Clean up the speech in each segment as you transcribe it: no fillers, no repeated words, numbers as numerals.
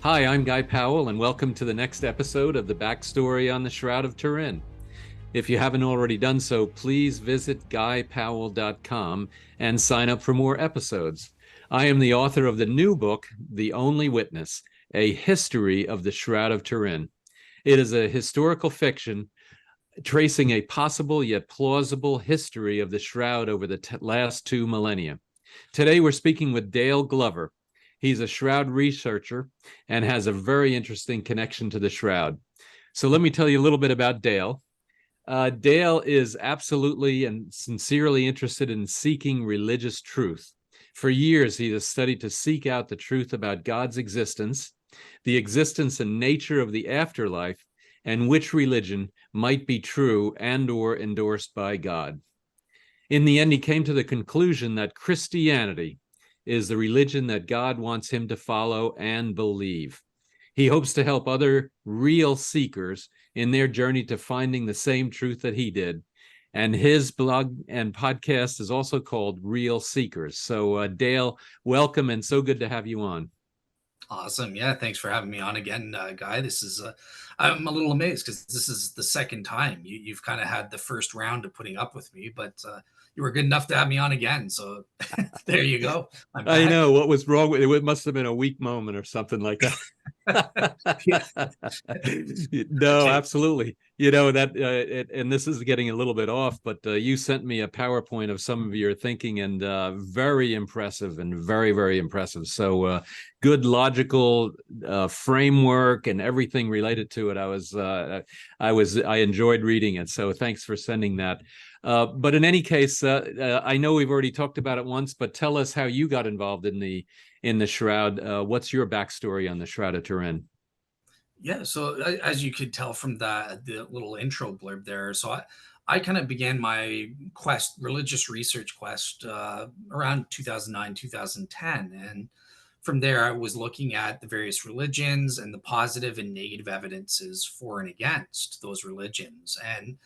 Hi, I'm Guy Powell, and welcome to the next episode of the Backstory on the Shroud of Turin. If you haven't already done so, please visit guypowell.com and sign up for more episodes. I am the author of the new book, The Only Witness, A History of the Shroud of Turin. It is a historical fiction tracing a possible yet plausible history of the Shroud over the last 2 millennia. Today, we're speaking with Dale Glover. He's a Shroud researcher and has a very interesting connection to the Shroud. So let me tell you a little bit about Dale. Dale is absolutely and sincerely interested in seeking religious truth. For years, he has studied to seek out the truth about God's existence, the existence and nature of the afterlife, and which religion might be true and or endorsed by God. In the end, he came to the conclusion that Christianity is the religion that God wants him to follow and believe. He hopes to help other real seekers in their journey to finding the same truth that he did. And his blog and podcast is also called Real Seekers. So, Dale, welcome, and so good to have you on. Awesome. Yeah. Thanks for having me on again, Guy. I'm a little amazed because this is the second time you've kind of had the first round of putting up with me, but you were good enough to have me on again. So there you go. I'm I back. know what was wrong with it. It must have been a weak moment or something like that. Yeah. No, absolutely. You know that, and this is getting a little bit off, but you sent me a PowerPoint of some of your thinking, and very impressive and very, very impressive. So good logical framework and everything related to it. I enjoyed reading it. So thanks for sending that. But in any case, I know we've already talked about it once, but tell us how you got involved in the Shroud. What's your backstory on the Shroud of Turin? Yeah. So as you could tell from the little intro blurb there, I kind of began my religious research quest, around 2009, 2010. And from there, I was looking at the various religions and the positive and negative evidences for and against those religions. And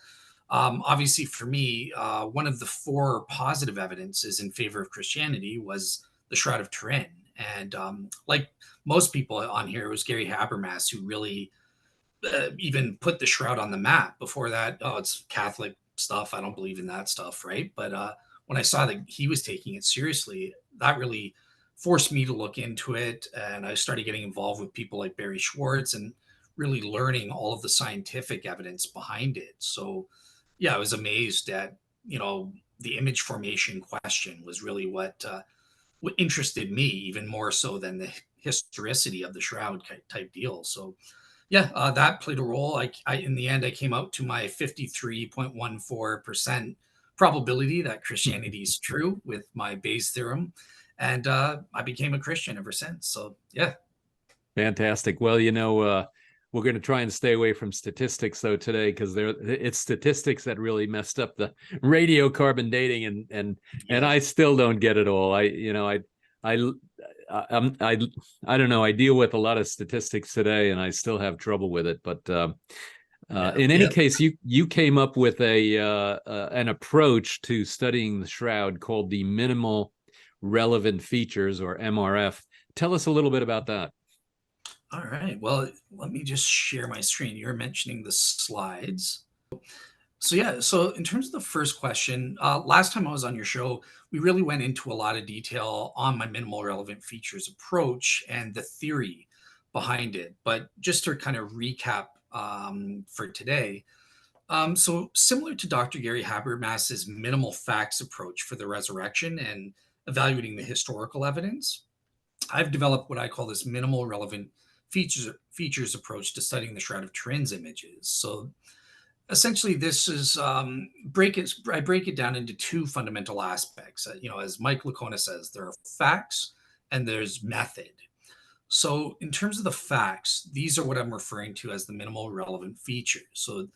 obviously, for me, one of the four positive evidences in favor of Christianity was the Shroud of Turin. And like most people on here, it was Gary Habermas who really even put the Shroud on the map. Before that, oh, it's Catholic stuff. I don't believe in that stuff, right? But when I saw that he was taking it seriously, that really forced me to look into it. And I started getting involved with people like Barry Schwartz and really learning all of the scientific evidence behind it. So, yeah, I was amazed at, the image formation question was really what interested me even more so than the historicity of the Shroud type deal. So, yeah, that played a role. In the end, I came out to my 53.14% probability that Christianity is true with my Bayes theorem, and I became a Christian ever since. So, yeah. Fantastic. Well, we're going to try and stay away from statistics though today, because it's statistics that really messed up the radiocarbon dating, and Yeah. I still don't get it all. I I don't know. I deal with a lot of statistics today, and I still have trouble with it. But Yeah. in any Yeah. case, you came up with an approach to studying the Shroud called the minimal relevant features, or MRF. Tell us a little bit about that. All right. Well, let me just share my screen. You're mentioning the slides. So yeah, so in terms of the first question, last time I was on your show, we really went into a lot of detail on my minimal relevant features approach and the theory behind it. But just to kind of recap for today, so similar to Dr. Gary Habermas's minimal facts approach for the resurrection and evaluating the historical evidence, I've developed what I call this minimal relevant features approach to studying the Shroud of Turin's images. So essentially this is I break it down into two fundamental aspects. As Mike Lacona says, there are facts and there's method. So in terms of the facts, these are what I'm referring to as the minimal relevant features. So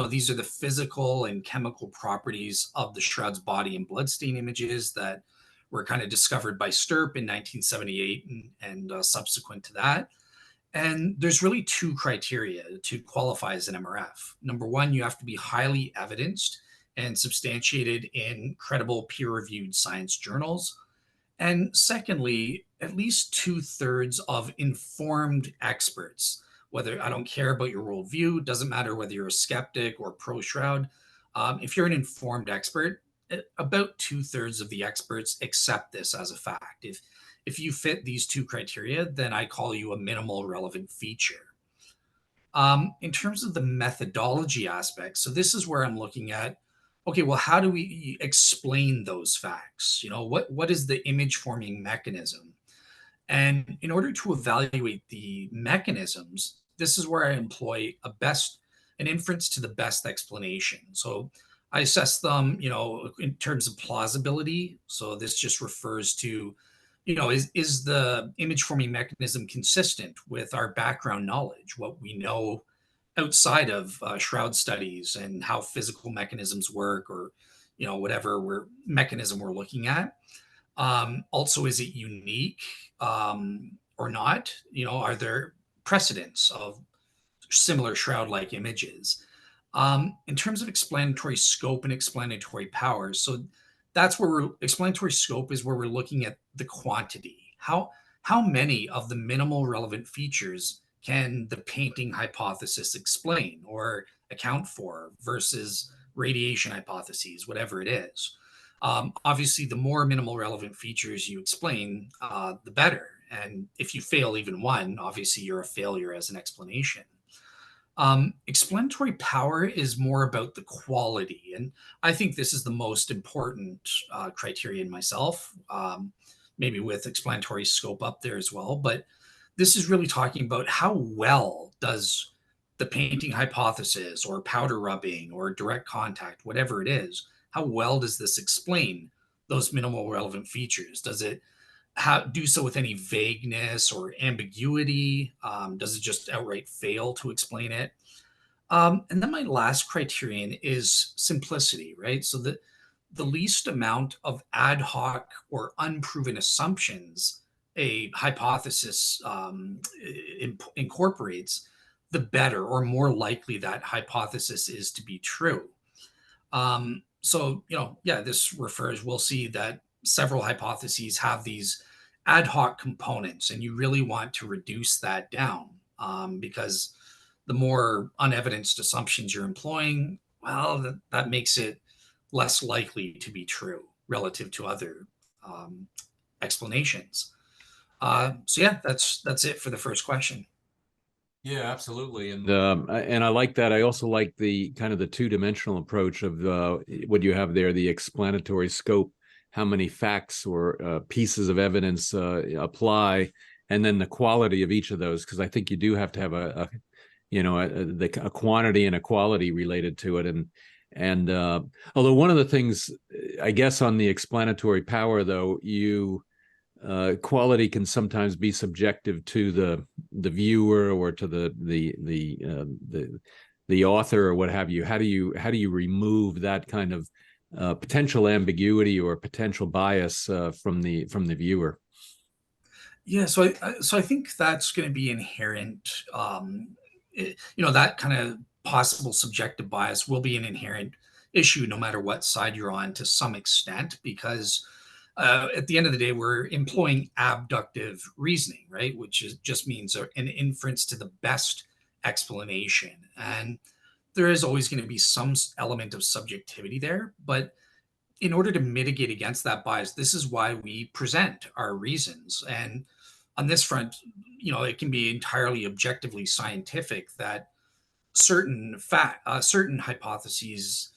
these are the physical and chemical properties of the Shroud's body and bloodstain images that were kind of discovered by Stirp in 1978 and subsequent to that. And there's really two criteria to qualify as an MRF. Number one, you have to be highly evidenced and substantiated in credible peer reviewed science journals. And secondly, at least 2/3 of informed experts, whether I don't care about your worldview, doesn't matter whether you're a skeptic or pro Shroud. If you're an informed expert, about 2/3 of the experts accept this as a fact. If you fit these two criteria, then I call you a minimal relevant feature. In terms of the methodology aspect, so this is where I'm looking at, okay, well, how do we explain those facts? What is the image forming mechanism? And in order to evaluate the mechanisms, this is where I employ an inference to the best explanation. So I assess them, in terms of plausibility. So this just refers to, is the image forming mechanism consistent with our background knowledge, what we know outside of shroud studies and how physical mechanisms work, or whatever mechanism we're looking at. Also, is it unique or not? Are there precedents of similar shroud-like images? In terms of explanatory scope and explanatory power, so that's where explanatory scope is where we're looking at the quantity. How many of the minimal relevant features can the painting hypothesis explain or account for versus radiation hypotheses, whatever it is? Obviously, the more minimal relevant features you explain, the better. And if you fail even one, obviously you're a failure as an explanation. Explanatory power is more about the quality. And I think this is the most important criterion myself, maybe with explanatory scope up there as well. But this is really talking about how well does the painting hypothesis or powder rubbing or direct contact, whatever it is, how well does this explain those minimal relevant features? Does it do so with any vagueness or ambiguity? Does it just outright fail to explain it? And then my last criterion is simplicity, right? So the least amount of ad hoc or unproven assumptions a hypothesis incorporates, the better or more likely that hypothesis is to be true. So, yeah, we'll see that several hypotheses have these ad hoc components, and you really want to reduce that down, because the more unevidenced assumptions you're employing, well, that makes it less likely to be true relative to other explanations. So yeah, that's it for the first question. Yeah, absolutely. And I like that. I also like the kind of the two-dimensional approach of what you have there, the explanatory scope, how many facts or pieces of evidence apply, and then the quality of each of those, because I think you do have to have a quantity and a quality related to it. And although one of the things, I guess, on the explanatory power, though, quality can sometimes be subjective to the viewer or to the author or what have you. How do you remove that kind of potential ambiguity or potential bias from the viewer? Yeah, so I think that's going to be inherent. That kind of possible subjective bias will be an inherent issue no matter what side you're on to some extent, because at the end of the day, we're employing abductive reasoning, right? Which just means an inference to the best explanation. And there is always going to be some element of subjectivity there. But in order to mitigate against that bias, this is why we present our reasons. And on this front, it can be entirely objectively scientific that certain hypotheses,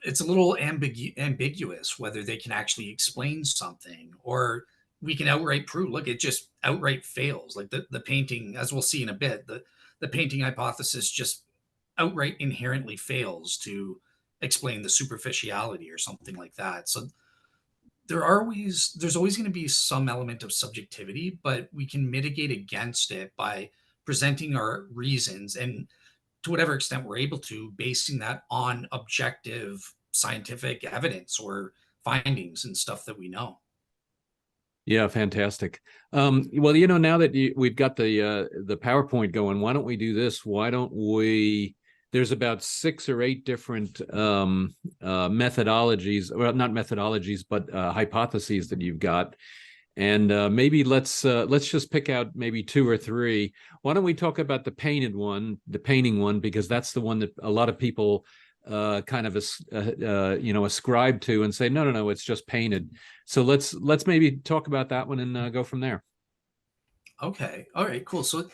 it's a little ambiguous whether they can actually explain something, or we can outright prove, look, it just outright fails. Like the painting, as we'll see in a bit, the painting hypothesis just outright inherently fails to explain the superficiality or something like that. So there's always going to be some element of subjectivity, but we can mitigate against it by presenting our reasons, and to whatever extent we're able to, basing that on objective scientific evidence or findings and stuff that we know. Yeah, fantastic. Well, now that we've got the PowerPoint going, why don't we do this? Why don't we? There's about 6 or 8 different methodologies, well, not methodologies, but hypotheses that you've got. And maybe let's just pick out maybe two or three. Why don't we talk about the painted one, the painting one, because that's the one that a lot of people kind of ascribe to and say, no, no, no, it's just painted. So let's maybe talk about that one and go from there. Okay. All right. Cool. So,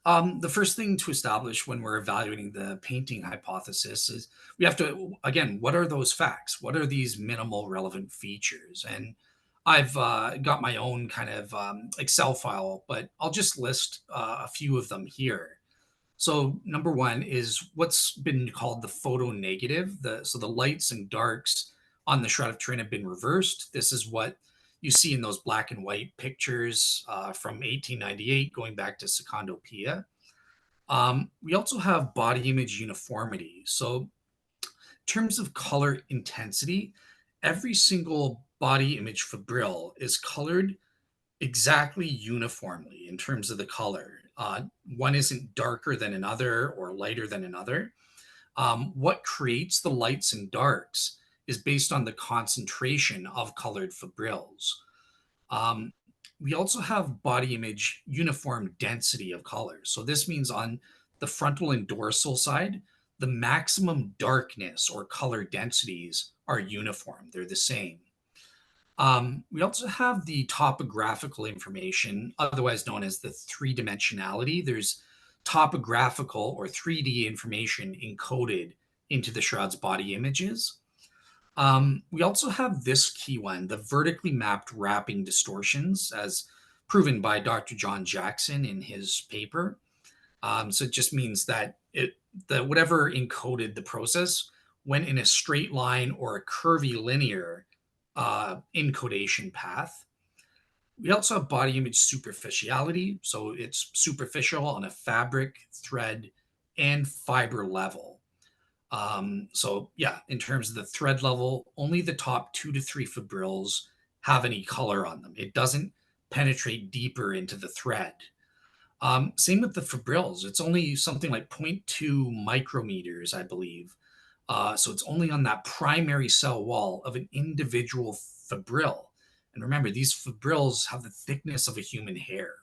the first thing to establish when we're evaluating the painting hypothesis is we have to, again, what are those facts? What are these minimal relevant features? And I've got my own kind of Excel file, but I'll just list a few of them here. So, number one is what's been called the photo negative. So the lights and darks on the Shroud of Turin have been reversed. This is what you see in those black and white pictures from 1898 going back to Secondopia. We also have body image uniformity. So, in terms of color intensity, every single body image fibril is colored exactly uniformly in terms of the color. One isn't darker than another or lighter than another. What creates the lights and darks is based on the concentration of colored fibrils. Um, we also have body image uniform density of color. So this means on the frontal and dorsal side, the maximum darkness or color densities are uniform, they're the same. We also have the topographical information, otherwise known as the three dimensionality. There's topographical or 3D information encoded into the Shroud's body images. We also have this key one, the vertically mapped wrapping distortions, as proven by Dr. John Jackson in his paper. So it just means that whatever encoded the process went in a straight line or a curvilinear encodation path. We also have body image superficiality. So it's superficial on a fabric, thread, and fiber level. So yeah, in terms of the thread level, only the top 2 to 3 fibrils have any color on them. It doesn't penetrate deeper into the thread. Same with the fibrils. It's only something like zero point 0.2 micrometers, I believe. So it's only on that primary cell wall of an individual fibril. And remember, these fibrils have the thickness of a human hair.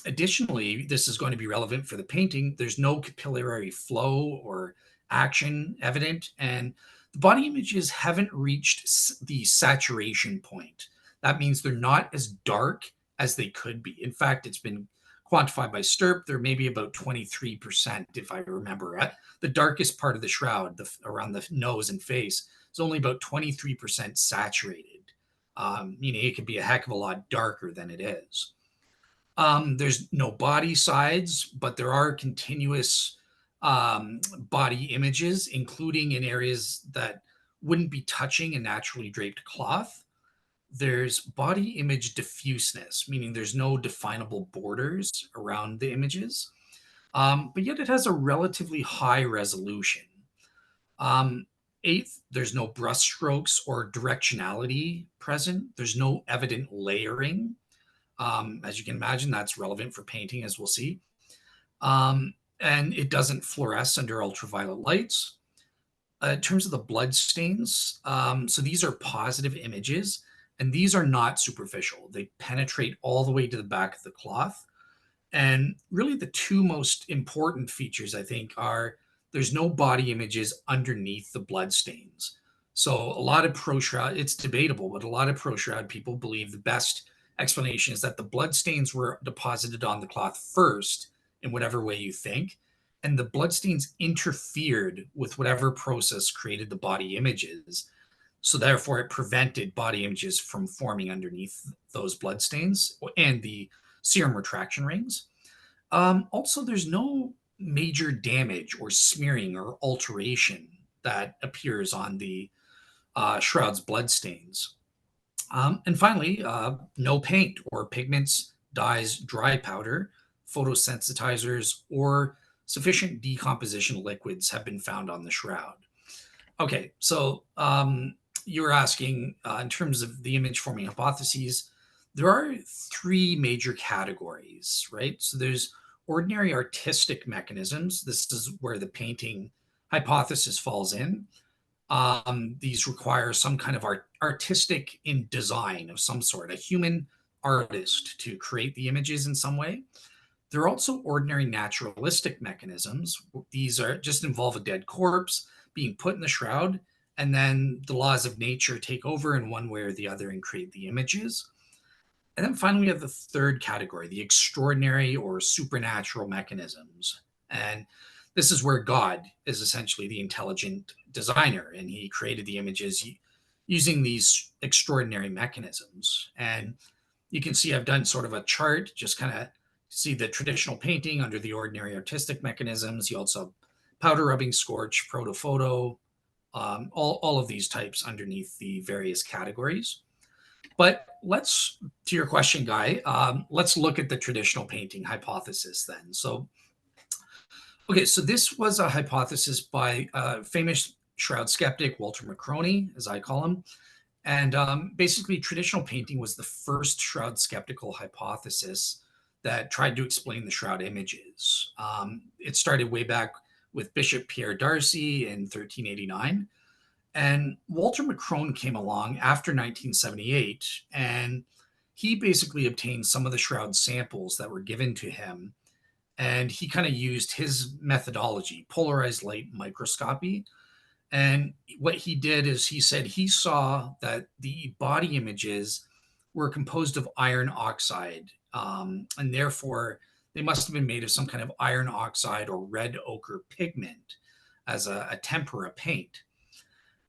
Additionally, this is going to be relevant for the painting. There's no capillary flow or action evident, and the body images haven't reached the saturation point. That means they're not as dark as they could be. In fact, it's been quantified by Stirp. They're maybe about 23%, if I remember right. The darkest part of the shroud, around the nose and face, is only about 23% saturated, meaning it could be a heck of a lot darker than it is. There's no body sides, but there are continuous body images, including in areas that wouldn't be touching a naturally draped cloth. There's body image diffuseness, meaning there's no definable borders around the images, but yet it has a relatively high resolution. Eighth, there's no brushstrokes or directionality present. There's no evident layering. As you can imagine, that's relevant for painting, as we'll see. And it doesn't fluoresce under ultraviolet lights. In terms of the blood stains, so these are positive images, and these are not superficial. They penetrate all the way to the back of the cloth. And really, the two most important features, I think, are there's no body images underneath the blood stains. So a lot of pro shroud, it's debatable, but a lot of pro shroud people believe the best explanation is that the blood stains were deposited on the cloth first, in whatever way you think, and the blood stains interfered with whatever process created the body images. So therefore, it prevented body images from forming underneath those blood stains and the serum retraction rings. Also, there's no major damage or smearing or alteration that appears on the shroud's blood stains. And finally, no paint or pigments, dyes, dry powder, photosensitizers, or sufficient decomposition liquids have been found on the shroud. Okay, so you were asking in terms of the image forming hypotheses, there are three major categories, right? So there's ordinary artistic mechanisms. This is where the painting hypothesis falls in. These require some kind of artistic in design of some sort, a human artist to create the images in some way. There are also ordinary naturalistic mechanisms. These are just involve a dead corpse being put in the shroud, and then the laws of nature take over in one way or the other and create the images. And then finally, we have the third category, the extraordinary or supernatural mechanisms. And this is where God is essentially the intelligent designer, and he created the images using these extraordinary mechanisms. And you can see I've done sort of a chart, just kind of see the traditional painting under the ordinary artistic mechanisms. You also have powder rubbing, scorch, protophoto, all of these types underneath the various categories. But to your question, Guy, let's look at the traditional painting hypothesis then. So, okay, so this was a hypothesis by famous Shroud skeptic, Walter McCroney, as I call him. And basically, traditional painting was the first Shroud skeptical hypothesis that tried to explain the Shroud images. It started way back with Bishop Pierre Darcy in 1389. And Walter McCrone came along after 1978, and he basically obtained some of the Shroud samples that were given to him. And he kind of used his methodology, polarized light microscopy. And what he did is he said he saw that the body images were composed of iron oxide, and therefore they must have been made of some kind of iron oxide or red ochre pigment as a tempera paint.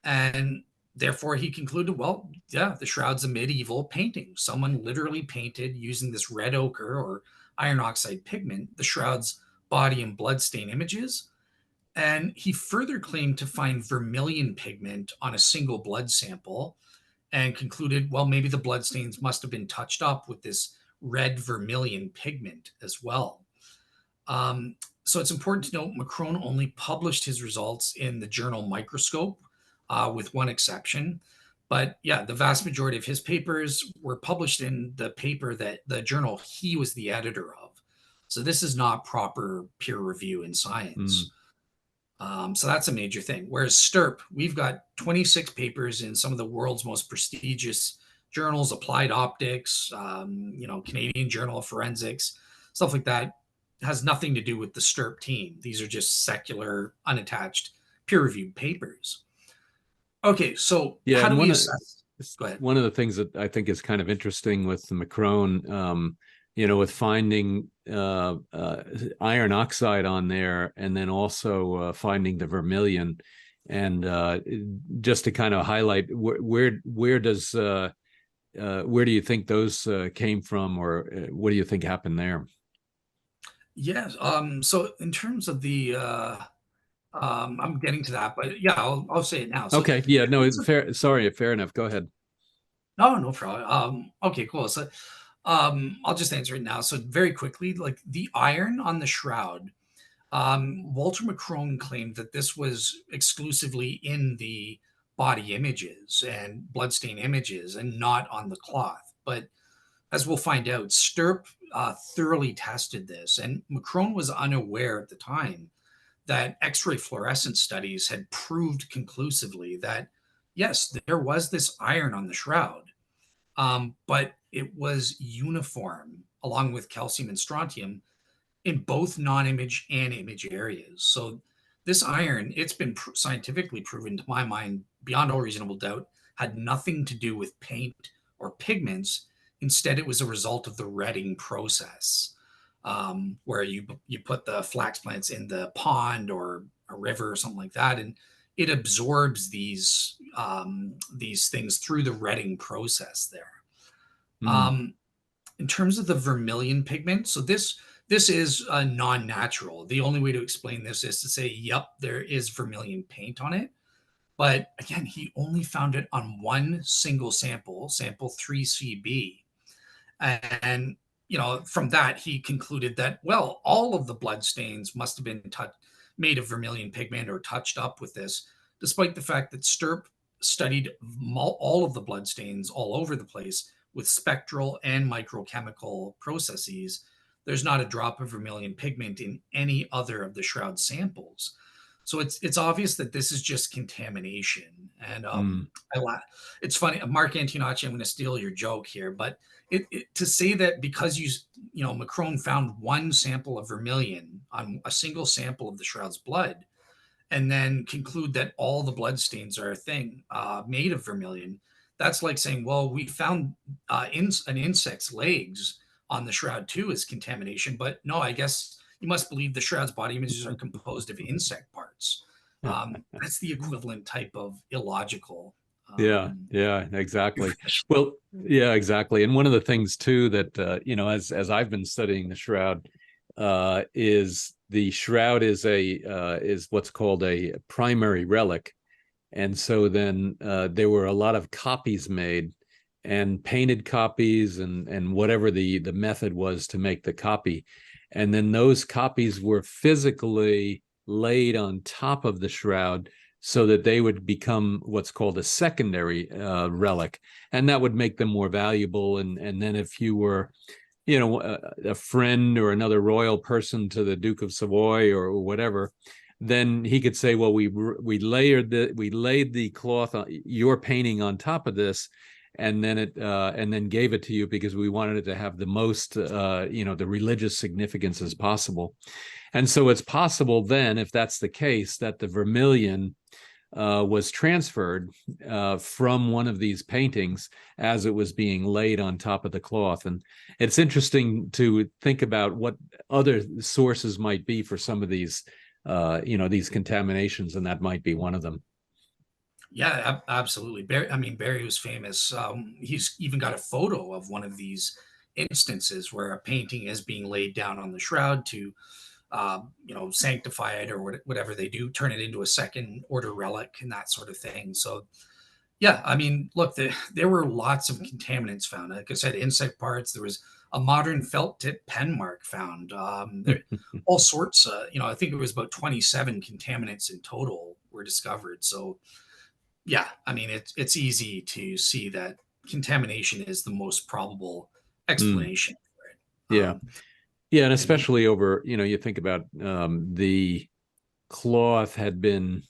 And therefore he concluded, well, yeah, the Shroud's a medieval painting. Someone literally painted using this red ochre or iron oxide pigment the Shroud's body and bloodstain images. And he further claimed to find vermilion pigment on a single blood sample and concluded, well, maybe the bloodstains must have been touched up with this red vermilion pigment as well. So it's important to note McCrone only published his results in the journal Microscope, with one exception. But yeah, the vast majority of his papers were published in the paper that the journal he was the editor of. So this is not proper peer review in science. So that's a major thing. Whereas STIRP, we've got 26 papers in some of the world's most prestigious journals, Applied Optics, Canadian Journal of Forensics, stuff like that. Has nothing to do with the STIRP team. These are just secular, unattached, peer-reviewed papers. Okay, so Yeah, how do and we assess? Go ahead. one of the things that I think is kind of interesting with the McCrone, with finding iron oxide on there, and then also finding the vermilion, and just to kind of highlight where do you think those came from, or what do you think happened there? Yes. So in terms of the I'm getting to that, but yeah, I'll say it now. So Okay, yeah, no, fair. Sorry, fair enough. Go ahead. no problem. Okay, cool. So I'll just answer it now. So very quickly, like the iron on the Shroud, Walter McCrone claimed that this was exclusively in the body images and bloodstain images and not on the cloth. But as we'll find out, Stirp thoroughly tested this, and McCrone was unaware at the time that X-ray fluorescence studies had proved conclusively that yes, there was this iron on the Shroud, but it was uniform along with calcium and strontium in both non-image and image areas. So this iron, it's been scientifically proven to my mind beyond all reasonable doubt, had nothing to do with paint or pigments. Instead, it was a result of the redding process, where you put the flax plants in the pond or a river or something like that, and it absorbs these things through the redding process there. In terms of the vermilion pigment, so this is non-natural. The only way to explain this is to say, yep, there is vermilion paint on it. But again, he only found it on one single sample 3CB. And, from that, he concluded that, well, all of the blood stains must have been made of vermilion pigment or touched up with this, despite the fact that Stirp studied all of the blood stains all over the place with spectral and microchemical processes. There's not a drop of vermilion pigment in any other of the Shroud samples. So it's obvious that this is just contamination. And Mm. it's funny, Mark Antonacci, I'm going to steal your joke here, but to say that because Macron found one sample of vermilion on a single sample of the Shroud's blood, and then conclude that all the blood stains are a thing made of vermilion. That's like saying, well, we found an insect's legs on the Shroud too as contamination, but no, I guess you must believe the Shroud's body images are composed of insect parts. That's the equivalent type of illogical. Yeah, Um, yeah, exactly. Well, yeah, exactly. And one of the things too that as I've been studying the Shroud, is the Shroud is what's called a primary relic, and so then there were a lot of copies made, and painted copies, and whatever the method was to make the copy, and then those copies were physically laid on top of the Shroud so that they would become what's called a secondary relic, and that would make them more valuable. And then if you were, a friend or another royal person to the Duke of Savoy or whatever, then he could say, well, we laid the cloth, your painting on top of this, and then gave it to you because we wanted it to have the most the religious significance as possible. And so it's possible then, if that's the case, that the vermilion was transferred from one of these paintings as it was being laid on top of the cloth. And it's interesting to think about what other sources might be for some of these these contaminations, and that might be one of them. Yeah, absolutely. Barry was famous. He's even got a photo of one of these instances where a painting is being laid down on the Shroud to, sanctify it or whatever they do, turn it into a second order relic and that sort of thing. So, yeah, look, there were lots of contaminants found. Like I said, insect parts. There was a modern felt tip pen mark found. There, all sorts. I think it was about 27 contaminants in total were discovered. So yeah, it's easy to see that contamination is the most probable Mm, explanation for it. yeah. Yeah, and And especially over, you think about the cloth had been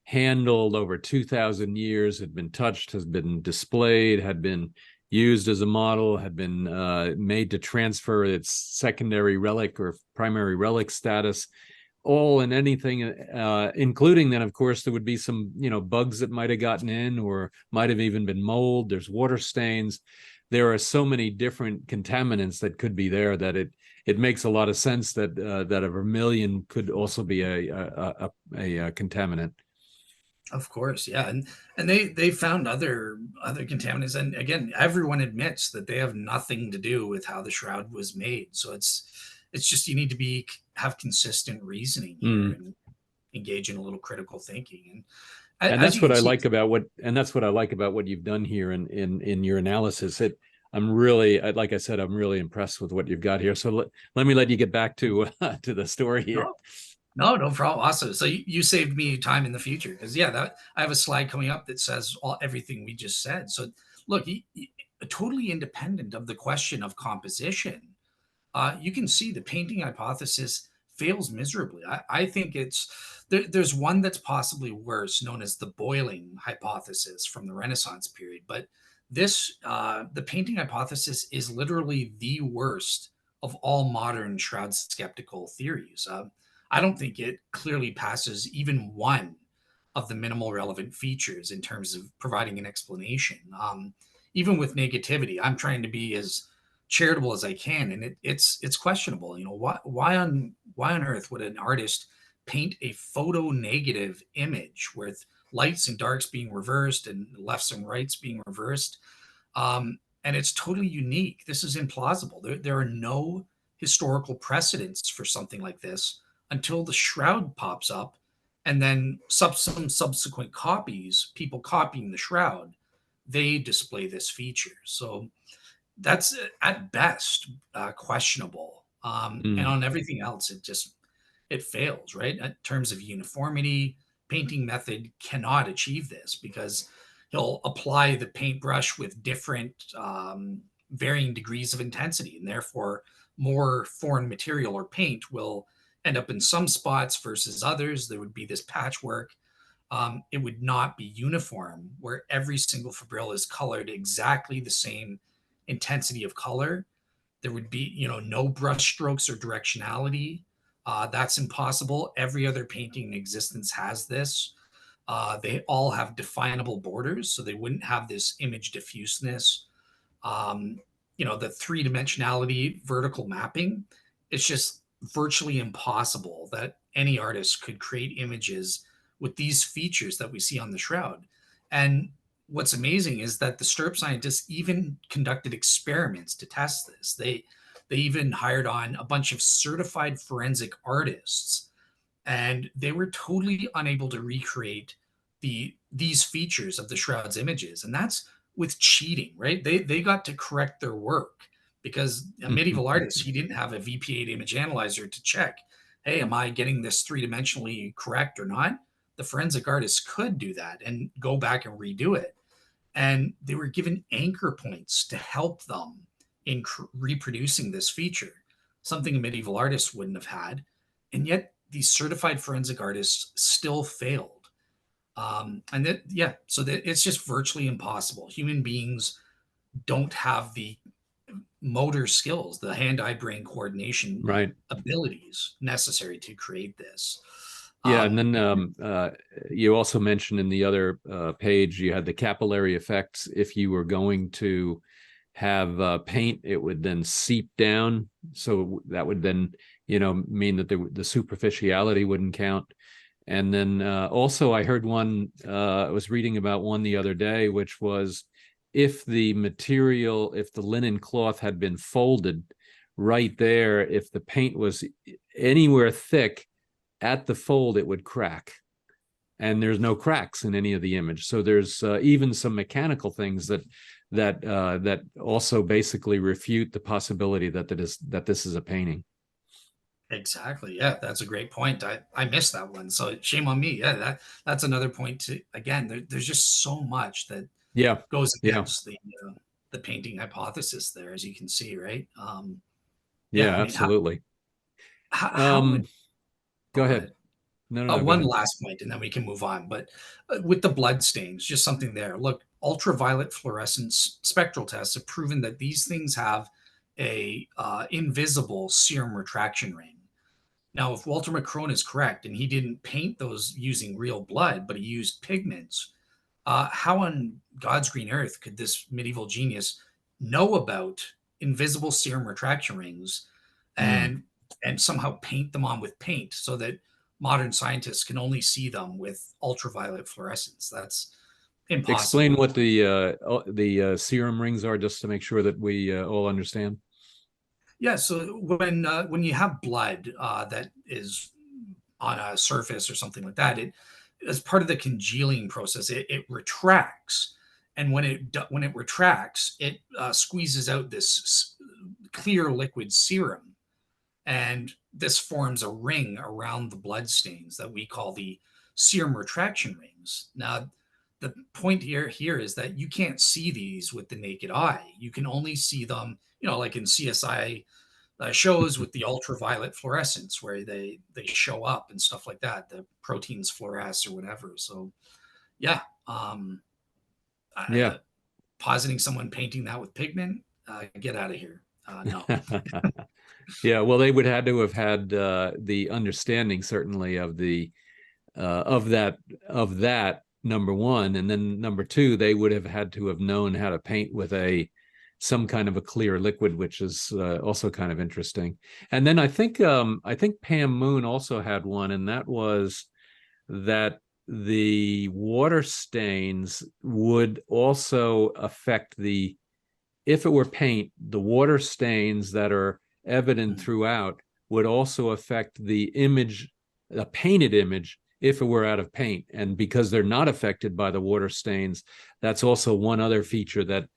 handled over 2,000 years, had been touched, has been displayed, had been used as a model, had been made to transfer its secondary relic or primary relic status, all and anything, including then, of course, there would be some, bugs that might have gotten in or might have even been mold. There's water stains. There are so many different contaminants that could be there that it makes a lot of sense that that a vermilion could also be a contaminant. of course, yeah, and they found other contaminants, and again, everyone admits that they have nothing to do with how the Shroud was made. So it's just you need to have consistent reasoning here Mm. and engage in a little critical thinking. And As that's you what can I see, like about what you've done here in your analysis. I'm really, like I said, I'm really impressed with what you've got here. So let me let you get back to to the story here. no, no problem. Awesome. So you saved me time in the future because yeah, that I have a slide coming up that says everything we just said. So look, totally independent of the question of composition, you can see the painting hypothesis fails miserably. I think there's one that's possibly worse, known as the boiling hypothesis from the Renaissance period. But the painting hypothesis is literally the worst of all modern Shroud skeptical theories. I don't think it clearly passes even one of the minimal relevant features in terms of providing an explanation. Even with negativity, I'm trying to be as charitable as I can, and it's questionable. Why on earth would an artist paint a photo negative image with lights and darks being reversed and lefts and rights being reversed? And it's totally unique. This is implausible. There are no historical precedents for something like this until the Shroud pops up, and then some subsequent copies, people copying the Shroud, they display this feature. So that's at best questionable. And Mm, on everything else, it fails, right? In terms of uniformity, painting method cannot achieve this because he'll apply the paintbrush with different varying degrees of intensity, and therefore more foreign material or paint will end up in some spots versus others. There would be this patchwork. It would not be uniform, where every single fibril is colored exactly the same intensity of color. There would be, no brush strokes or directionality. That's impossible. Every other painting in existence has this. They all have definable borders, so they wouldn't have this image diffuseness. Um, the three dimensionality, vertical mapping. It's just virtually impossible that any artist could create images with these features that we see on the shroud. And what's amazing is that the stirrup scientists even conducted experiments to test this. They even hired on a bunch of certified forensic artists, and they were totally unable to recreate these features of the shroud's images. And that's with cheating, right? They got to correct their work, because a medieval artist, he didn't have a VP8 image analyzer to check, hey, am I getting this three-dimensionally correct or not? The forensic artist could do that and go back and redo it. And they were given anchor points to help them in reproducing this feature, something a medieval artist wouldn't have had. And yet these certified forensic artists still failed. And that, yeah, so that it's just virtually impossible. Human beings don't have the motor skills, the hand-eye brain coordination Right. abilities necessary to create this. Yeah, and then you also mentioned in the other page, you had the capillary effects. If you were going to have paint, it would then seep down. So that would then, mean that the superficiality wouldn't count. And then also I heard one, I was reading about one the other day, which was if the material, if the linen cloth had been folded right there, if the paint was anywhere thick at the fold, it would crack. And there's no cracks in any of the image. So there's even some mechanical things that also basically refute the possibility that this is a painting. Exactly. Yeah, that's a great point. I missed that one. So shame on me. Yeah, that's another point to, again, there's just so much that Yeah. goes Yeah. against the painting hypothesis there, as you can see, right? Yeah, Yeah, I mean, absolutely. how would, Go go ahead. ahead. No, go One ahead. last point, and then we can move on. But with the blood stains, just something there. Look, ultraviolet fluorescence spectral tests have proven that these things have a invisible serum retraction ring. Now, if Walter Macron is correct, and he didn't paint those using real blood, but he used pigments, how on God's green earth could this medieval genius know about invisible serum retraction rings Mm. and somehow paint them on with paint so that modern scientists can only see them with ultraviolet fluorescence? That's Explain impossible. what the serum rings are, just to make sure that we all understand. Yeah, so when you have blood that is on a surface or something like that, it, as part of the congealing process, it retracts, and when it retracts, it squeezes out this clear liquid serum, and this forms a ring around the blood stains that we call the serum retraction rings. Now, the point here is that you can't see these with the naked eye. You can only see them, like in CSI shows with the ultraviolet fluorescence, where they show up and stuff like that. The proteins fluoresce or whatever. So yeah, Yeah. positing someone painting that with pigment, get out of here. No. Yeah, well, they would have to have had the understanding, certainly, of the of that, number one, and then number two, they would have had to have known how to paint with some kind of a clear liquid, which is also kind of interesting. And then I think Pam Moon also had one, and that was that the water stains would also affect if it were paint, the water stains that are evident throughout would also affect the image, a painted image, if it were out of paint. And because they're not affected by the water stains, that's also one other feature that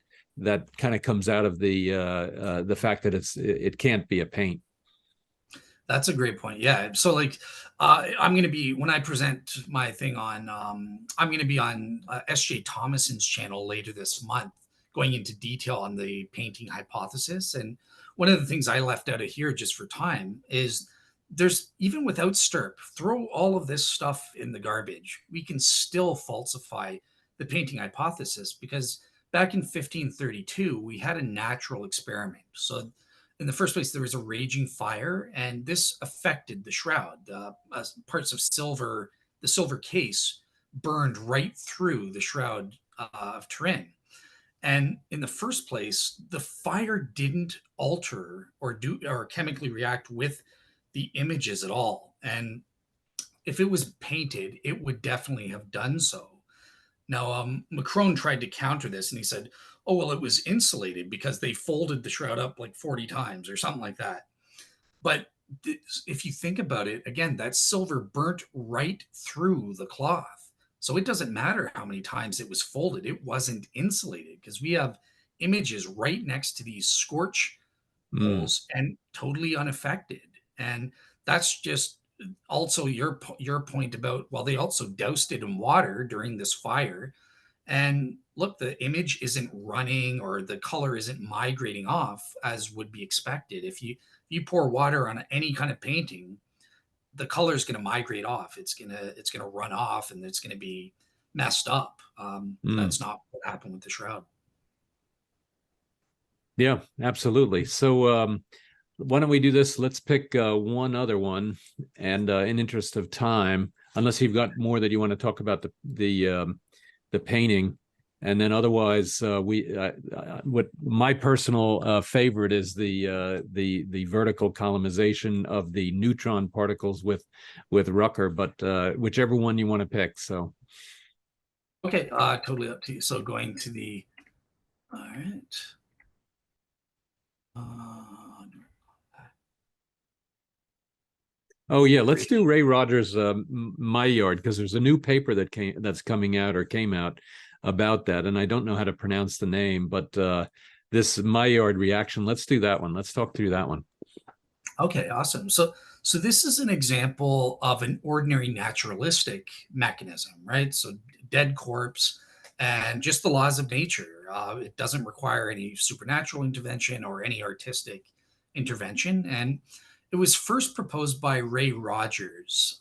kind of comes out of the fact that it can't be a paint. That's a great point. Yeah. So like, I'm going to be, when I present my thing on, I'm going to be on S.J. Thomason's channel later this month, going into detail on the painting hypothesis. And one of the things I left out of here just for time is there's even without stirp, throw all of this stuff in the garbage. We can still falsify the painting hypothesis because back in 1532, we had a natural experiment. So, in the first place, there was a raging fire, and this affected the shroud. Parts of silver, the silver case, burned right through the shroud of Turin. And in the first place, the fire didn't alter or chemically react with the images at all. And if it was painted, it would definitely have done so. Now, Macron tried to counter this and he said, oh, well, it was insulated because they folded the shroud up like 40 times or something like that. But if you think about it, again, that silver burnt right through the cloth. So it doesn't matter how many times it was folded, it wasn't insulated because we have images right next to these scorch Mm. holes and totally unaffected. And that's just also your point about, well, they also doused it in water during this fire, and look, the image isn't running or the color isn't migrating off as would be expected. If you pour water on any kind of painting, the color is going to migrate off. It's gonna run off, and it's going to be messed up. Mm. That's not what happened with the shroud. Yeah, absolutely. So why don't we do this? Let's pick one other one, and in interest of time, unless you've got more that you want to talk about the painting, and then otherwise, what my personal favorite is the vertical columnization of the neutron particles with Rucker, but whichever one you want to pick. So Okay, totally up to you. So going to the all right. Uh, oh yeah, let's do Ray Rogers' myriad, because there's a new paper that's coming out or came out about that, and I don't know how to pronounce the name, but this myriad reaction. Let's do that one. Let's talk through that one. Okay, awesome. So this is an example of an ordinary naturalistic mechanism, right? So dead corpse and just the laws of nature. It doesn't require any supernatural intervention or any artistic intervention. And it was first proposed by Ray Rogers.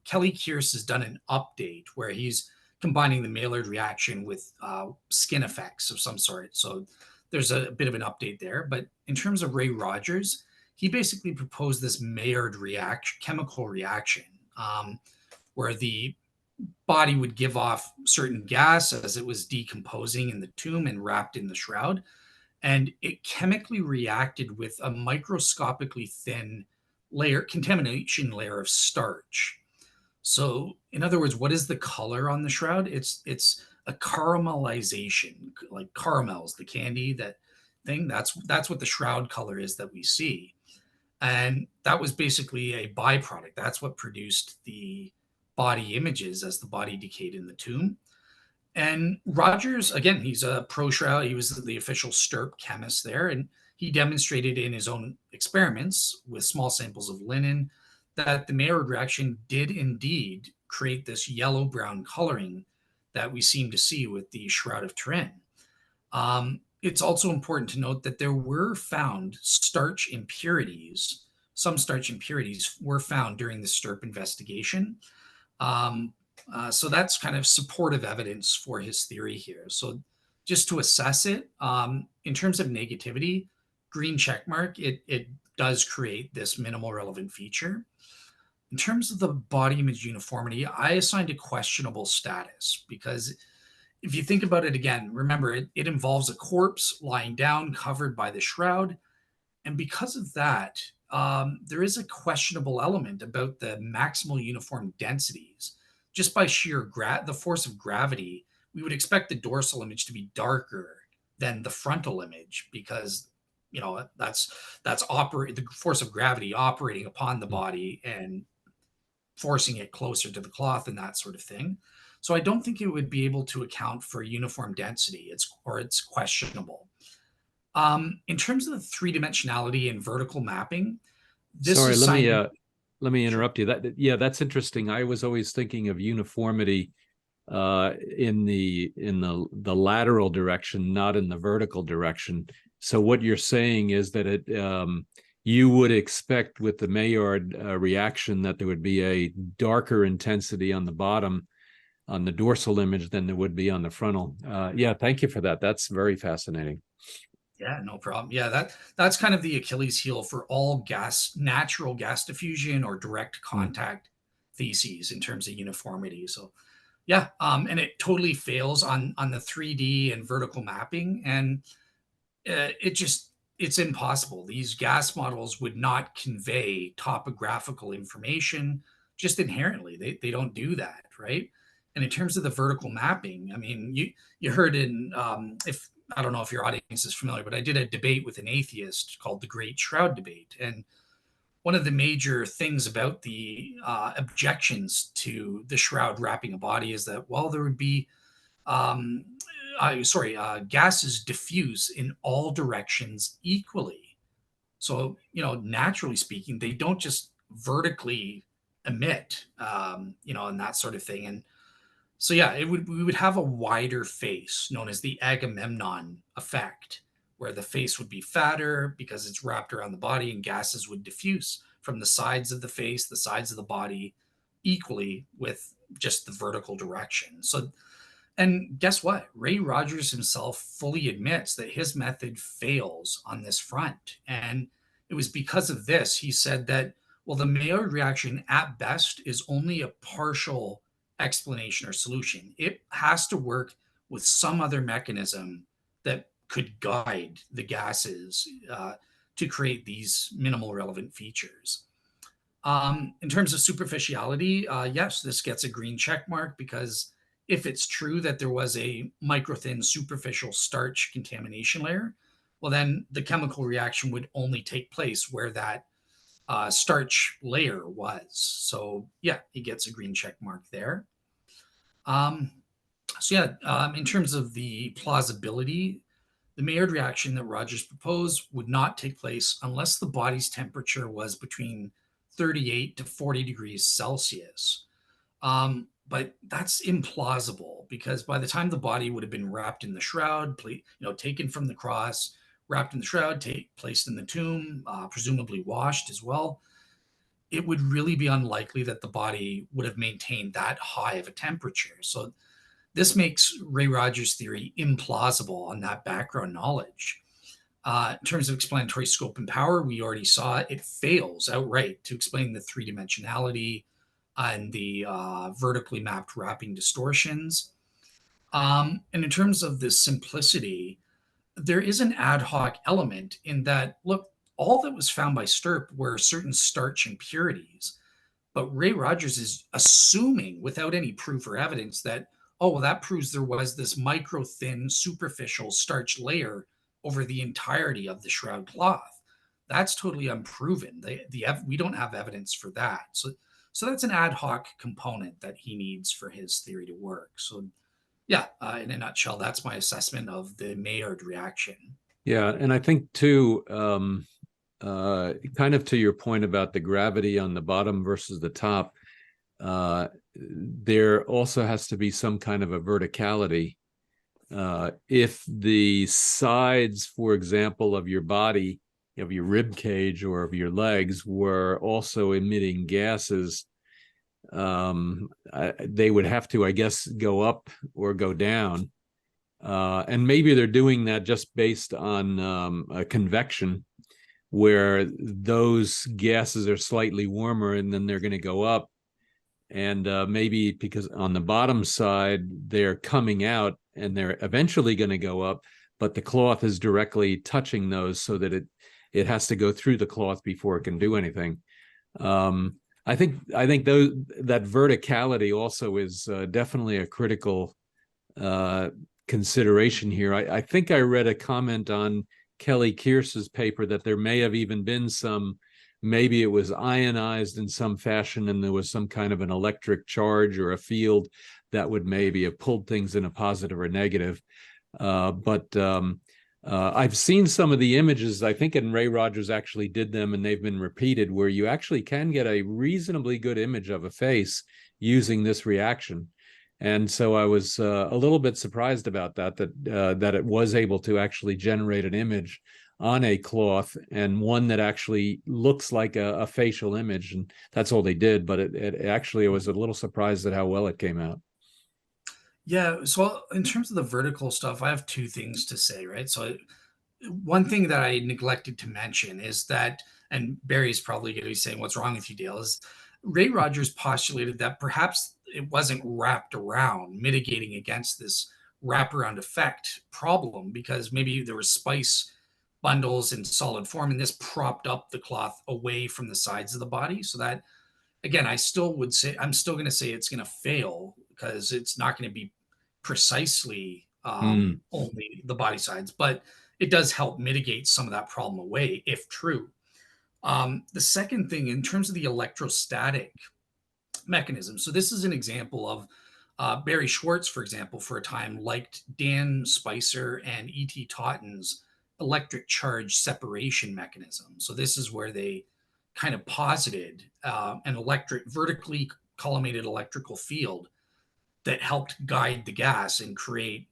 Kelly Kearse has done an update where he's combining the Maillard reaction with skin effects of some sort. So there's a bit of an update there. But in terms of Ray Rogers, he basically proposed this Maillard reaction, chemical reaction, where the body would give off certain gas as it was decomposing in the tomb and wrapped in the shroud. And it chemically reacted with a microscopically thin layer, contamination layer of starch. So, in other words, what is the color on the shroud? It's a caramelization, like caramels, the candy, that thing. That's what the shroud color is that we see. And that was basically a byproduct. That's what produced the body images as the body decayed in the tomb. And Rogers, again, he's a pro shroud. He was the official Stirp chemist there. And he demonstrated in his own experiments with small samples of linen that the Maillard reaction did indeed create this yellow brown coloring that we seem to see with the Shroud of Turin. It's also important to note that there were found starch impurities. Some starch impurities were found during the Stirp investigation. Um, so that's kind of supportive evidence for his theory here. So just to assess it, in terms of negativity, green check mark, it does create this minimal relevant feature. In terms of the body image uniformity, I assigned a questionable status because if you think about it again, remember it involves a corpse lying down covered by the shroud. And because of that, there is a questionable element about the maximal uniform densities. Just by sheer the force of gravity, we would expect the dorsal image to be darker than the frontal image because that's operate the force of gravity operating upon the body and forcing it closer to the cloth and that sort of thing. So I don't think it would be able to account for uniform density. It's questionable. In terms of the three dimensionality and vertical mapping, this Sorry, is sign. let me Sure. interrupt you. That's interesting. I was always thinking of uniformity in the lateral direction, not in the vertical direction. So what you're saying is that you would expect with the Maillard reaction that there would be a darker intensity on the bottom, on the dorsal image, than there would be on the frontal. Yeah, thank you for that. That's very fascinating. Yeah, no problem. Yeah, that's kind of the Achilles heel for all natural gas diffusion or direct Mm. contact theses in terms of uniformity. So yeah, and it totally fails on the 3D and vertical mapping, and it's impossible. These gas models would not convey topographical information just inherently. They don't do that, right? And in terms of the vertical mapping, I mean, you heard in if I don't know if your audience is familiar, but I did a debate with an atheist called the Great Shroud Debate, and one of the major things about the objections to the shroud wrapping a body is that, well, there would be um, gases diffuse in all directions equally. So, naturally speaking, they don't just vertically emit, and that sort of thing. And so, yeah, we would have a wider face known as the Agamemnon effect, where the face would be fatter because it's wrapped around the body, and gases would diffuse from the sides of the face, the sides of the body, equally with just the vertical direction. So, and guess what? Ray Rogers himself fully admits that his method fails on this front. And it was because of this, he said that, well, the Maillard reaction at best is only a partial explanation or solution. It has to work with some other mechanism that could guide the gases to create these minimal relevant features. In terms of superficiality, yes, this gets a green check mark because if it's true that there was a microthin superficial starch contamination layer, well, then the chemical reaction would only take place where that starch layer was. So, yeah, it gets a green check mark there. Um, in terms of the plausibility, the Maillard reaction that Rogers proposed would not take place unless the body's temperature was between 38 to 40 degrees Celsius. But that's implausible because by the time the body would have been wrapped in the shroud, taken from the cross, wrapped in the shroud, placed in the tomb, presumably washed as well, it would really be unlikely that the body would have maintained that high of a temperature. So this makes Ray Rogers' theory implausible on that background knowledge. In terms of explanatory scope and power, we already saw it fails outright to explain the three dimensionality and the vertically mapped wrapping distortions. And in terms of the simplicity, there is an ad hoc element in that, look, all that was found by Stirp were certain starch impurities. But Ray Rogers is assuming, without any proof or evidence, that, oh, well, that proves there was this micro thin superficial starch layer over the entirety of the shroud cloth. That's totally unproven. We don't have evidence for that. So that's an ad hoc component that he needs for his theory to work. So yeah, in a nutshell, that's my assessment of the Maillard reaction. Yeah, and I think too, kind of to your point about the gravity on the bottom versus the top, there also has to be some kind of a verticality. If the sides, for example, of your body, of your rib cage or of your legs were also emitting gases, they would have to, I guess, go up or go down. And maybe they're doing that just based on a convection, where those gases are slightly warmer and then they're going to go up. And maybe because on the bottom side, they're coming out and they're eventually going to go up, but the cloth is directly touching those so that it has to go through the cloth before it can do anything. I think that verticality also is definitely a critical consideration here. I think I read a comment on Kelly Kearse's paper that there may have even been maybe it was ionized in some fashion and there was some kind of an electric charge or a field that would maybe have pulled things in a positive or negative. But I've seen some of the images, I think, and Ray Rogers actually did them and they've been repeated, where you actually can get a reasonably good image of a face using this reaction. And so I was a little bit surprised about that it was able to actually generate an image on a cloth, and one that actually looks like a facial image, and that's all they did. But it actually, I was a little surprised at how well it came out. Yeah. So in terms of the vertical stuff, I have two things to say, right? So one thing that I neglected to mention is that, and Barry's probably going to be saying, "What's wrong with you, Dale?" Is Ray Rogers postulated that perhaps it wasn't wrapped around, mitigating against this wraparound effect problem, because maybe there were spice bundles in solid form, and this propped up the cloth away from the sides of the body. So that, again, I still would say, I'm still going to say it's going to fail because it's not going to be precisely Mm. only the body sides, but it does help mitigate some of that problem away if true. The second thing, in terms of the electrostatic mechanism, so this is an example of Barry Schwartz, for example, for a time liked Dan Spicer and E.T. Totten's electric charge separation mechanism. So this is where they kind of posited an electric, vertically collimated electrical field that helped guide the gas and create,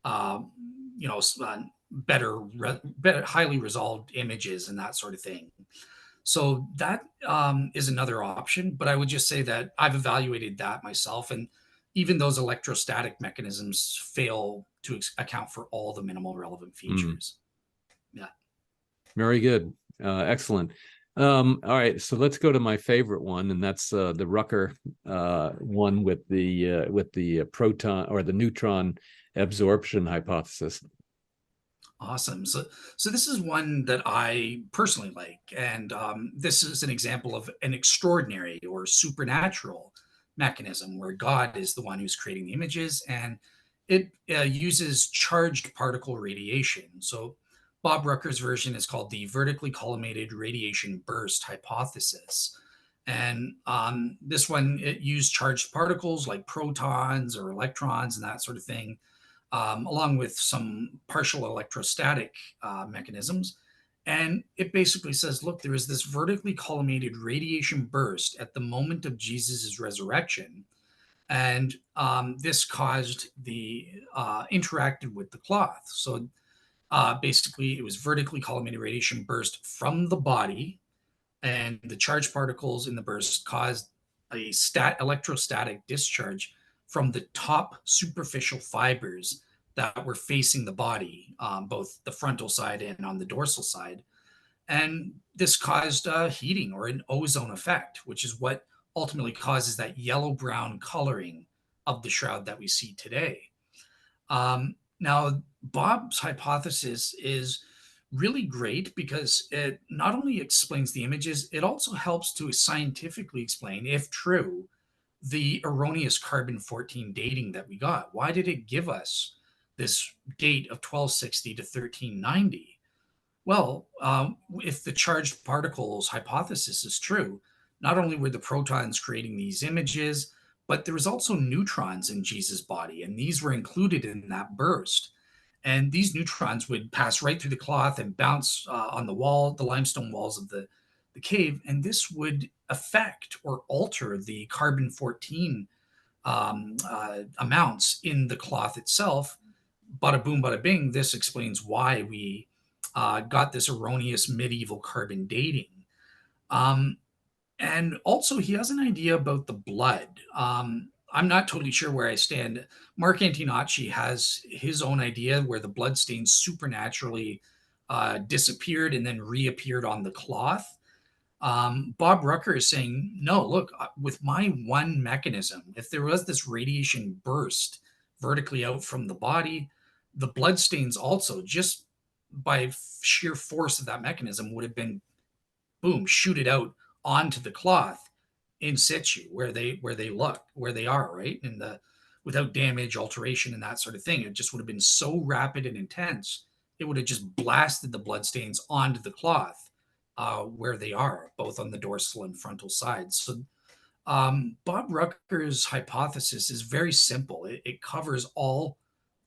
um, you know, better, highly resolved images and that sort of thing. So that is another option, but I would just say that I've evaluated that myself, and even those electrostatic mechanisms fail to account for all the minimal relevant Mm. features. Yeah. Very good. Excellent. All right, so let's go to my favorite one, and that's the Rucker one with the proton or the neutron absorption hypothesis. Awesome. So this is one that I personally like, and this is an example of an extraordinary or supernatural mechanism where God is the one who's creating the images, and it uses charged particle radiation. So Bob Rucker's version is called the vertically collimated radiation burst hypothesis. And this one, it used charged particles like protons or electrons and that sort of thing, along with some partial electrostatic mechanisms. And it basically says, look, there is this vertically collimated radiation burst at the moment of Jesus's resurrection. And this caused the interacted with the cloth. So basically, it was vertically collimated radiation burst from the body, and the charged particles in the burst caused a electrostatic discharge from the top superficial fibers that were facing the body, both the frontal side and on the dorsal side. And this caused heating or an ozone effect, which is what ultimately causes that yellow brown coloring of the shroud that we see today. Now, Bob's hypothesis is really great because it not only explains the images, it also helps to scientifically explain, if true, the erroneous carbon 14 dating that we got. Why did it give us this date of 1260 to 1390? Well, if the charged particles hypothesis is true, not only were the protons creating these images, but there was also neutrons in Jesus' body, and these were included in that burst. And these neutrons would pass right through the cloth and bounce on the wall, the limestone walls of the cave, and this would affect or alter the carbon 14 amounts in the cloth itself. Bada boom, bada bing. This explains why we got this erroneous medieval carbon dating. Um, and also, he has an idea about the blood. I'm not totally sure where I stand. Mark Antinacci has his own idea where the blood stains supernaturally disappeared and then reappeared on the cloth. Bob Rucker is saying, no, look, with my one mechanism, if there was this radiation burst vertically out from the body, the blood stains also, just by sheer force of that mechanism, would have been, boom, shoot it out onto the cloth in situ where they are, right? And without damage, alteration, and that sort of thing. It just would have been so rapid and intense, it would have just blasted the bloodstains onto the cloth where they are, both on the dorsal and frontal sides. So Bob Rucker's hypothesis is very simple. It covers all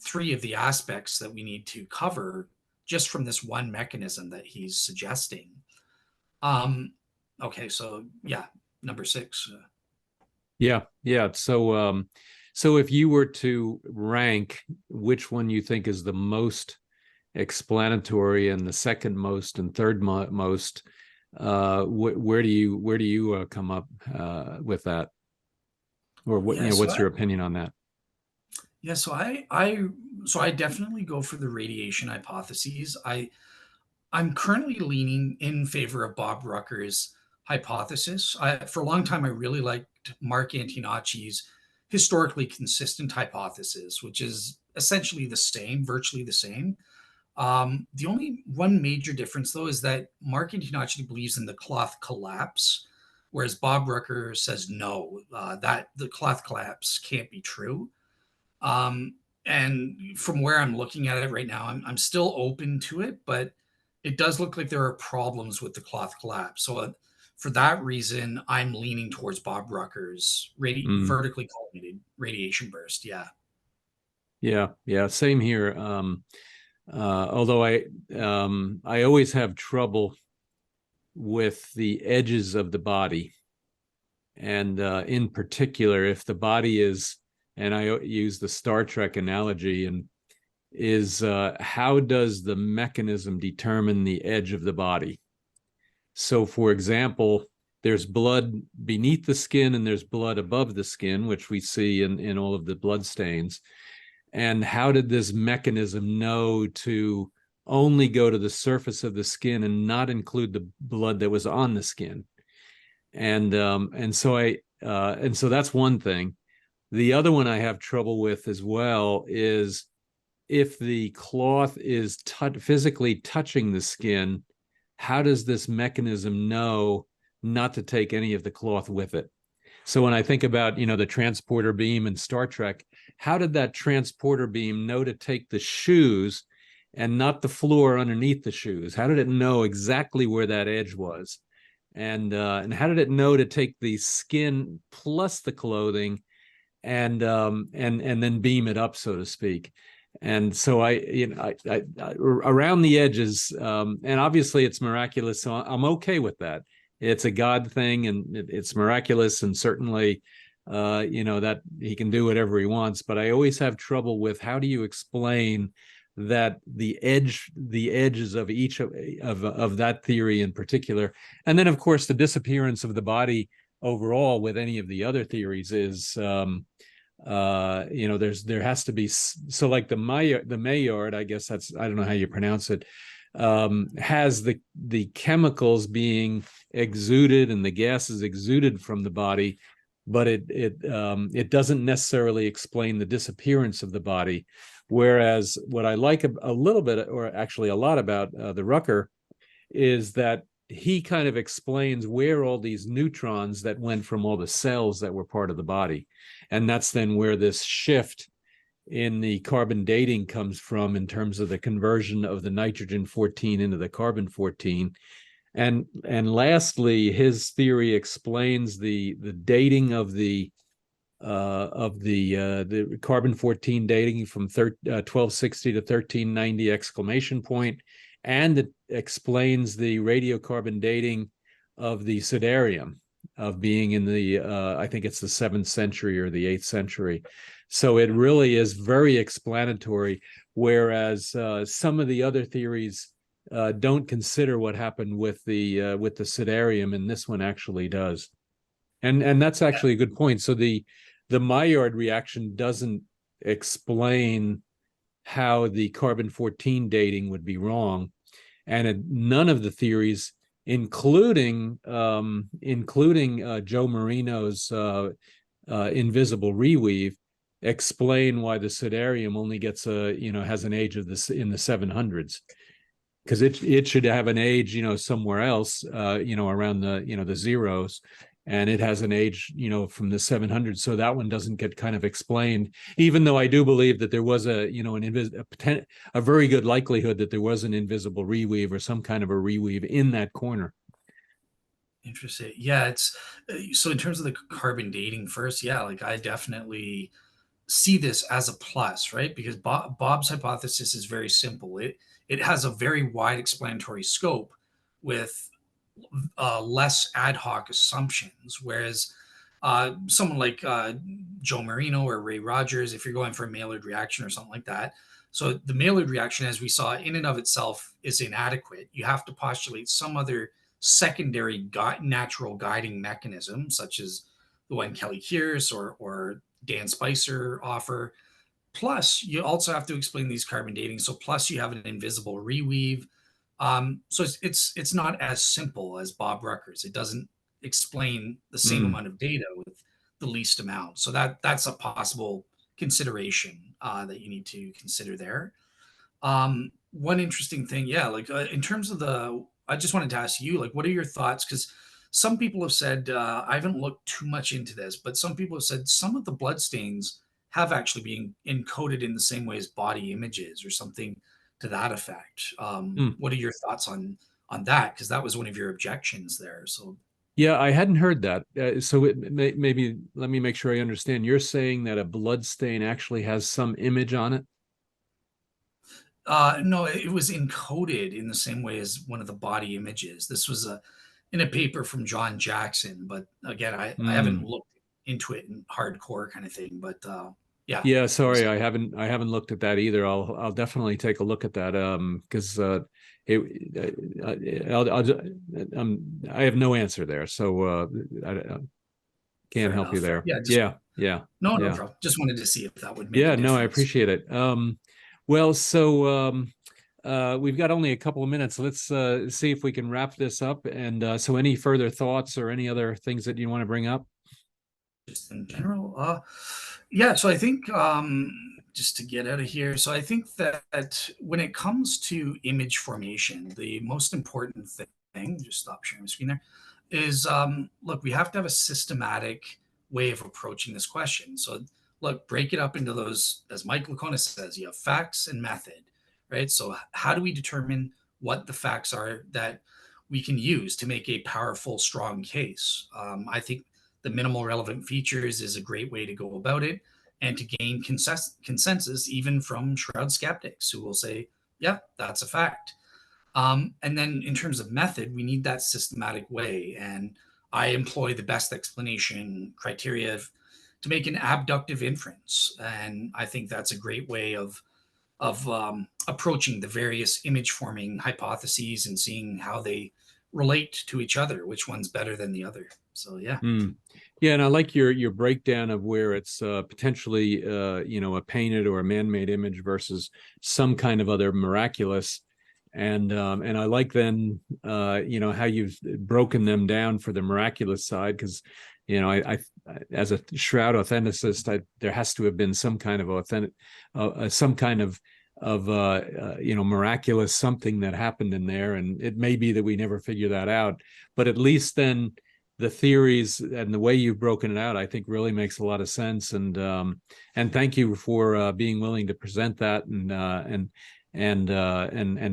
three of the aspects that we need to cover just from this one mechanism that he's suggesting. Okay, so yeah, number 6. Yeah, yeah. So if you were to rank which one you think is the most explanatory, and the second most and third most. Where do you come up with that, or what Yeah, so what's your opinion on that? yeah, so I definitely go for the radiation hypotheses. I'm currently leaning in favor of Bob Rucker's hypothesis. For a long time, I really liked Mark Antinacci's historically consistent hypothesis, which is essentially the same, virtually the same. The only one major difference, though, is that Mark Antinacci believes in the cloth collapse, whereas Bob Rucker says no, that the cloth collapse can't be true. Um, and from where I'm looking at it right now, I'm still open to it, but it does look like there are problems with the cloth collapse. So for that reason, I'm leaning towards Bob Rucker's Mm. vertically collimated radiation burst. Yeah. Yeah, same here. Although I always have trouble with the edges of the body, and in particular, if the body is, and I use the Star Trek analogy, and is how does the mechanism determine the edge of the body? So, for example, there's blood beneath the skin and there's blood above the skin, which we see in all of the blood stains. And how did this mechanism know to only go to the surface of the skin and not include the blood that was on the skin? And so that's one thing. The other one I have trouble with as well is if the cloth is physically touching the skin, how does this mechanism know not to take any of the cloth with it? So when I think about, the transporter beam in Star Trek, how did that transporter beam know to take the shoes and not the floor underneath the shoes? How did it know exactly where that edge was? And how did it know to take the skin plus the clothing and then beam it up, so to speak? And so I around the edges, and obviously it's miraculous, so I'm okay with that. It's a God thing, and it's miraculous, and certainly, that he can do whatever he wants. But I always have trouble with how do you explain that the edges of each of that theory in particular, and then of course the disappearance of the body overall with any of the other theories is. There has to be, so like the Maillard, I guess I don't know how you pronounce it, has the chemicals being exuded and the gases exuded from the body, but it doesn't necessarily explain the disappearance of the body. Whereas what I like a little bit, or actually a lot, about the Rucker is that he kind of explains where all these neutrons that went from all the cells that were part of the body. And that's then where this shift in the carbon dating comes from, in terms of the conversion of the nitrogen 14 into the carbon 14. And lastly, his theory explains the dating of the carbon 14 dating from 1260 to 1390 exclamation point, and it explains the radiocarbon dating of the Sudarium, of being in the I think it's the 7th century or the 8th century. So it really is very explanatory, whereas some of the other theories don't consider what happened with the Sudarium, and this one actually does. And that's actually a good point. So the Maillard reaction doesn't explain how the carbon 14 dating would be wrong, and none of the theories, including Joe Marino's invisible reweave, explain why the Sudarium only gets has an age of this in the 700s, because it should have an age somewhere else around the zeros, and it has an age from the 700s. So that one doesn't get kind of explained, even though I do believe that there was a very good likelihood that there was an invisible reweave or some kind of a reweave in that corner. Interesting. Yeah, it's so in terms of the carbon dating first, yeah, like I definitely see this as a plus, right? Because Bob's hypothesis is very simple. It has a very wide explanatory scope with less ad hoc assumptions, whereas Someone like Joe Marino or Ray Rogers, if you're going for a Maillard reaction or something like that. So the Maillard reaction, as we saw, in and of itself is inadequate. You have to postulate some other secondary natural guiding mechanism, such as the one Kelly Kearse or Dan Spicer offer. Plus, you also have to explain these carbon dating. So plus you have an invisible reweave. So it's not as simple as Bob Rucker's. It doesn't explain the same Mm. amount of data with the least amount. So that's a possible consideration that you need to consider there. One interesting thing, yeah, like in terms of I just wanted to ask you, like, what are your thoughts? Because some people have said, I haven't looked too much into this, but some people have said some of the blood stains have actually been encoded in the same way as body images or something to that effect. Mm. What are your thoughts on that? Because that was one of your objections there. So Yeah, I hadn't heard that. So maybe let me make sure I understand. You're saying that a blood stain actually has some image on it? no, it was encoded in the same way as one of the body images. This was in a paper from John Jackson, but again, I haven't Mm. looked into it in hardcore kind of thing. But yeah, Yeah, it was. sorry, I haven't looked at that either. I'll definitely take a look at that. Because I have no answer there, so I can't Fair help you enough. there. Yeah, just Yeah, yeah, no yeah. problem. Just wanted to see if that would make a Yeah, no, I difference. appreciate it. Well, so we've got only a couple of minutes. Let's see if we can wrap this up. And so, any further thoughts or any other things that you want to bring up? Just in general. Yeah, so I think just to get out of here, so I think that when it comes to image formation, the most important thing, just stop sharing my screen there, is look, we have to have a systematic way of approaching this question. So look, break it up into those, as Mike Lacona says, you have facts and method, right? So how do we determine what the facts are that we can use to make a powerful, strong case? I think the minimal relevant features is a great way to go about it and to gain consensus even from Shroud skeptics who will say, yeah, that's a fact. And then in terms of method, we need that systematic way. And I employ the best explanation criteria to make an abductive inference. And I think that's a great way of approaching the various image forming hypotheses and seeing how they relate to each other, which one's better than the other. So yeah. Mm. Yeah, and I like your breakdown of where it's potentially a painted or a man-made image versus some kind of other miraculous. And I like then how you've broken them down for the miraculous side, because I as a Shroud authenticist, there has to have been some kind of authentic, some kind of miraculous something that happened in there, and it may be that we never figure that out, but at least then the theories and the way you've broken it out, I think, really makes a lot of sense. And thank you for being willing to present that and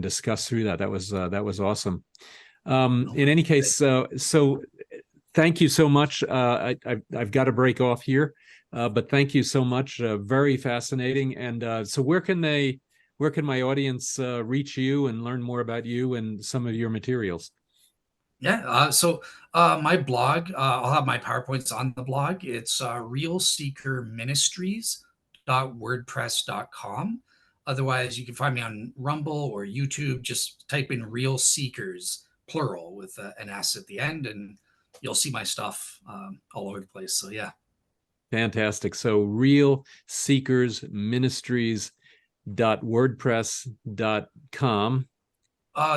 discuss through that. That was awesome. In any case, so thank you so much. I've got to break off here, but thank you so much. Very fascinating. And so where can my audience reach you and learn more about you and some of your materials? Yeah. My blog, I'll have my PowerPoints on the blog. It's realseekerministries.wordpress.com. Otherwise, you can find me on Rumble or YouTube. Just type in Real Seekers, plural, with an S at the end, and you'll see my stuff all over the place. So, yeah. Fantastic. So Real Seekers Ministries.wordpress.com.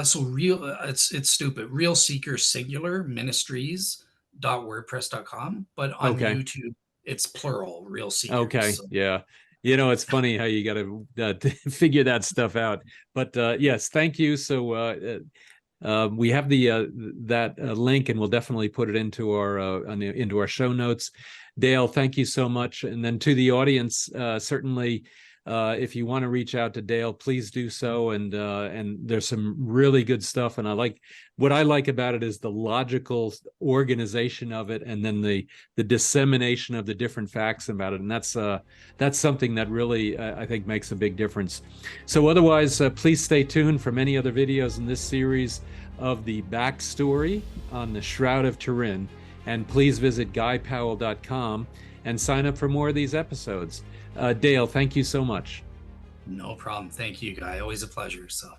So real, it's stupid. Real Seeker Singular Ministries.wordpress.com, but on Okay. YouTube it's plural, Real Seekers. Okay. So, Yeah. It's funny how you got to figure that stuff out. But yes, thank you. So we have that link, and we'll definitely put it into our show notes. Dale, thank you so much. And then to the audience, certainly, if you want to reach out to Dale, please do so. And there's some really good stuff. And what I like about it is the logical organization of it, and then the dissemination of the different facts about it. And that's something that really I think makes a big difference. So otherwise, please stay tuned for many other videos in this series of the backstory on the Shroud of Turin. And please visit guypowell.com and sign up for more of these episodes. Dale, thank you so much. No problem. Thank you, Guy. Always a pleasure. So.